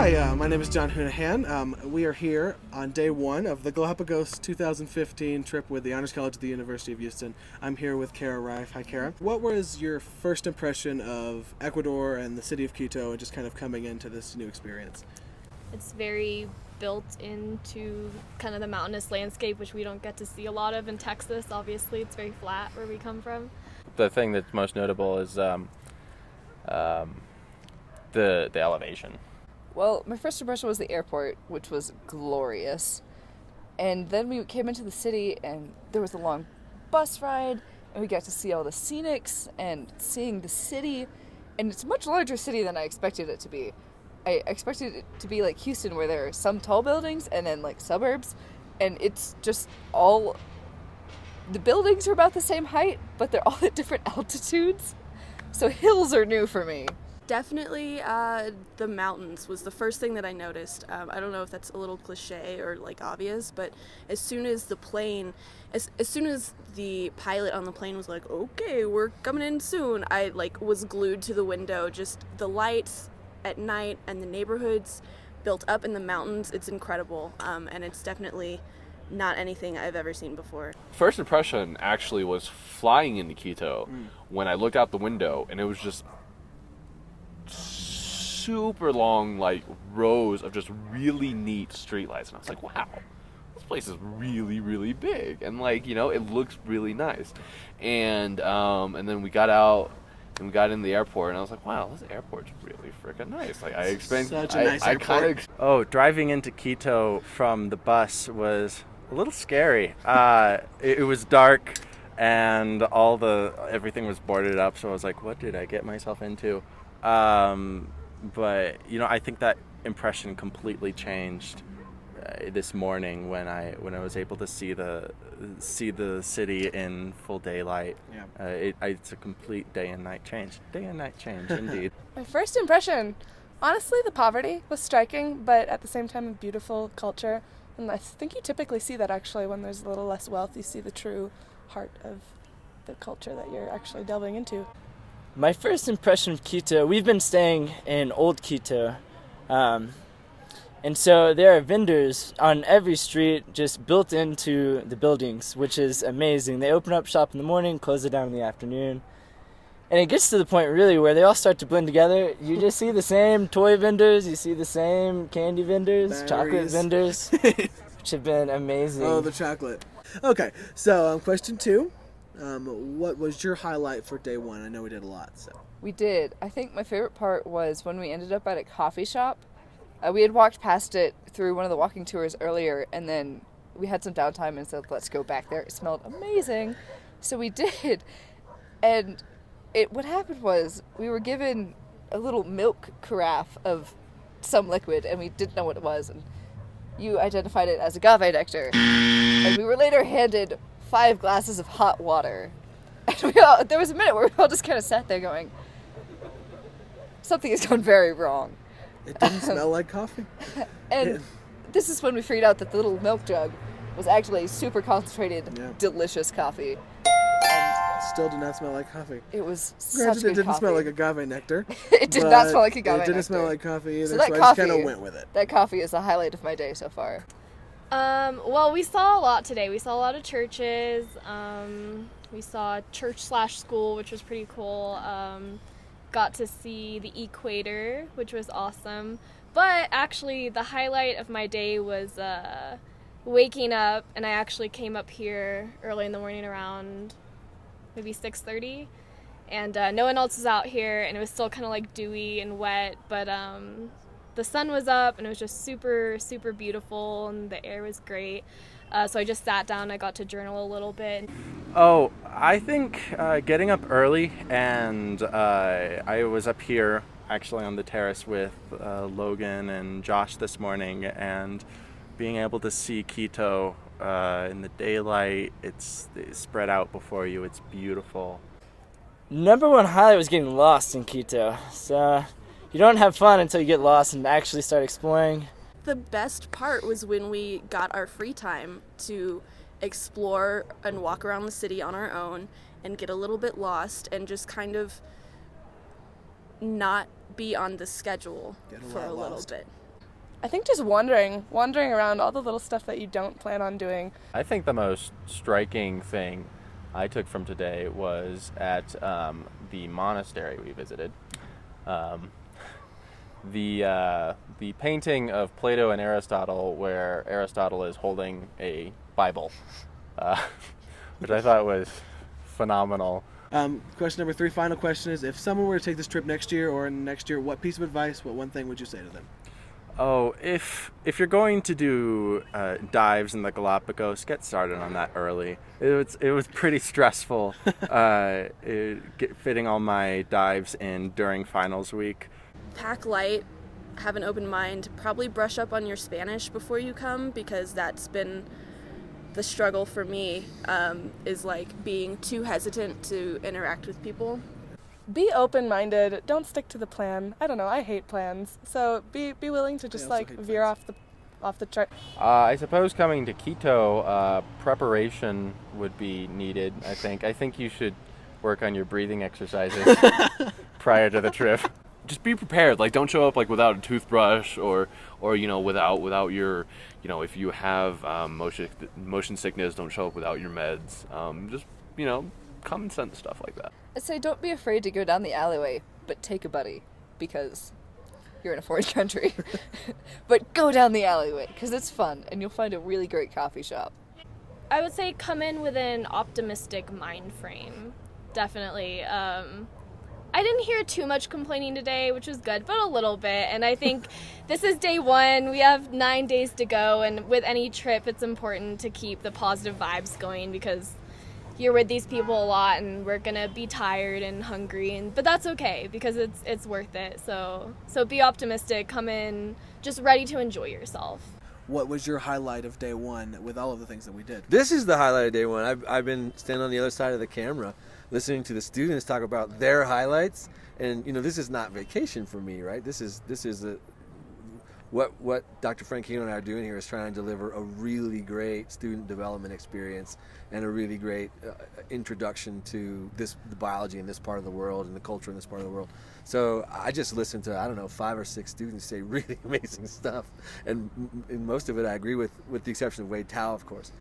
Hi, my name is John Hounahan. We are here on day one of the Galápagos 2015 trip with the Honors College of the University of Houston. I'm here with Kara Rife. Hi, Kara. What was your first impression of Ecuador and the city of Quito and just kind of coming into this new experience? It's very built into kind of the mountainous landscape, which we don't get to see a lot of in Texas. Obviously, it's very flat where we come from. The thing that's most notable is the elevation. Well, my first impression was the airport, which was glorious. And then we came into the city, and there was a long bus ride, and we got to see all the scenics and seeing the city. And it's a much larger city than I expected it to be. I expected it to be like Houston, where there are some tall buildings and then like suburbs, and it's just all... The buildings are about the same height, but they're all at different altitudes. So hills are new for me. Definitely the mountains was the first thing that I noticed. I don't know if that's a little cliche or like obvious, but as soon as the plane, as soon as the pilot on the plane was like, okay, we're coming in soon, I like was glued to the window. Just the lights at night and the neighborhoods built up in the mountains, it's incredible. And it's definitely not anything I've ever seen before. First impression actually was flying into Quito when I looked out the window, and it was just super long, like, rows of just really neat streetlights, and I was like, wow, this place is really, really big, and like, you know, it looks really nice. And then we got out and we got in the airport, and I was like, wow, this airport's really freaking nice. Like, I expected Such a nice airport. Driving into Quito from the bus was a little scary. It was dark and everything was boarded up, so I was like, what did I get myself into? But you know, I think that impression completely changed this morning when I was able to see the city in full daylight. Yeah. It's a complete day and night change. Day and night change, indeed. My first impression, honestly, the poverty was striking, but at the same time, a beautiful culture. And I think you typically see that actually when there's a little less wealth. You see the true heart of the culture that you're actually delving into. My first impression of Quito, we've been staying in Old Quito, and so there are vendors on every street just built into the buildings, which is amazing. They open up shop in the morning, close it down in the afternoon, and it gets to the point really where they all start to blend together. You just see the same toy vendors, you see the same candy vendors, Berries. Chocolate vendors, which have been amazing. Oh, the chocolate. Okay, so question two. What was your highlight for day one? I know we did a lot, so. We did. I think my favorite part was when we ended up at a coffee shop. We had walked past it through one of the walking tours earlier, and then we had some downtime and said, let's go back there. It smelled amazing. So we did. And what happened was we were given a little milk carafe of some liquid, and we didn't know what it was. And you identified it as agave nectar. And we were later handed 5 glasses of hot water. And there was a minute where we all just kind of sat there going, something has gone very wrong. It didn't smell like coffee. And this is when we figured out that the little milk jug was actually super concentrated, delicious coffee. And still did not smell like coffee. it was such Granted, good it didn't coffee. smell like agave nectar. It did not smell like agave nectar. It didn't smell like coffee either, So that so I coffee, just kind of went with it. That coffee is the highlight of my day so far. Well, we saw a lot today. We saw a lot of churches. We saw church/school, which was pretty cool. Got to see the equator, which was awesome. But actually, the highlight of my day was waking up, and I actually came up here early in the morning around maybe 6:30, and no one else was out here, and it was still kind of like dewy and wet, but the sun was up, and it was just super, super beautiful, and the air was great. So I just sat down, I got to journal a little bit. Oh, I think getting up early, and I was up here actually on the terrace with Logan and Josh this morning, and being able to see Quito in the daylight, it's spread out before you, it's beautiful. Number one highlight was getting lost in Quito. So you don't have fun until you get lost and actually start exploring. The best part was when we got our free time to explore and walk around the city on our own and get a little bit lost and just kind of not be on the schedule for a little bit. I think just wandering around, all the little stuff that you don't plan on doing. I think the most striking thing I took from today was at the monastery we visited. The painting of Plato and Aristotle, where Aristotle is holding a Bible, which I thought was phenomenal. Question number 3, final question is, if someone were to take this trip next year or next year, what piece of advice, what one thing would you say to them? Oh, if you're going to do dives in the Galapagos, get started on that early. It was pretty stressful fitting all my dives in during finals week. Pack light, have an open mind, probably brush up on your Spanish before you come, because that's been the struggle for me, is like being too hesitant to interact with people. Be open-minded. Don't stick to the plan. I don't know. I hate plans. So be willing to just like veer off the track. I suppose coming to Quito, preparation would be needed. I think you should work on your breathing exercises prior to the trip. Just be prepared. Like, don't show up like without a toothbrush or without your, if you have motion sickness, don't show up without your meds. Just common sense stuff like that. I'd say don't be afraid to go down the alleyway, but take a buddy, because you're in a foreign country. But go down the alleyway, because it's fun, and you'll find a really great coffee shop. I would say come in with an optimistic mind frame. Definitely. I didn't hear too much complaining today, which was good, but a little bit. And I think this is day 1. We have 9 days to go, and with any trip, it's important to keep the positive vibes going, because you're with these people a lot, and we're gonna be tired and hungry, but that's okay, because it's worth it. So be optimistic. Come in just ready to enjoy yourself. What was your highlight of day 1 with all of the things that we did? This is the highlight of day 1. I've been standing on the other side of the camera, listening to the students talk about their highlights, and this is not vacation for me, right? This is what Dr. Franchino and I are doing here is trying to deliver a really great student development experience and a really great introduction to the biology in this part of the world and the culture in this part of the world. So I just listened to 5 or 6 students say really amazing stuff, and in most of it I agree with the exception of Wade Tao, of course.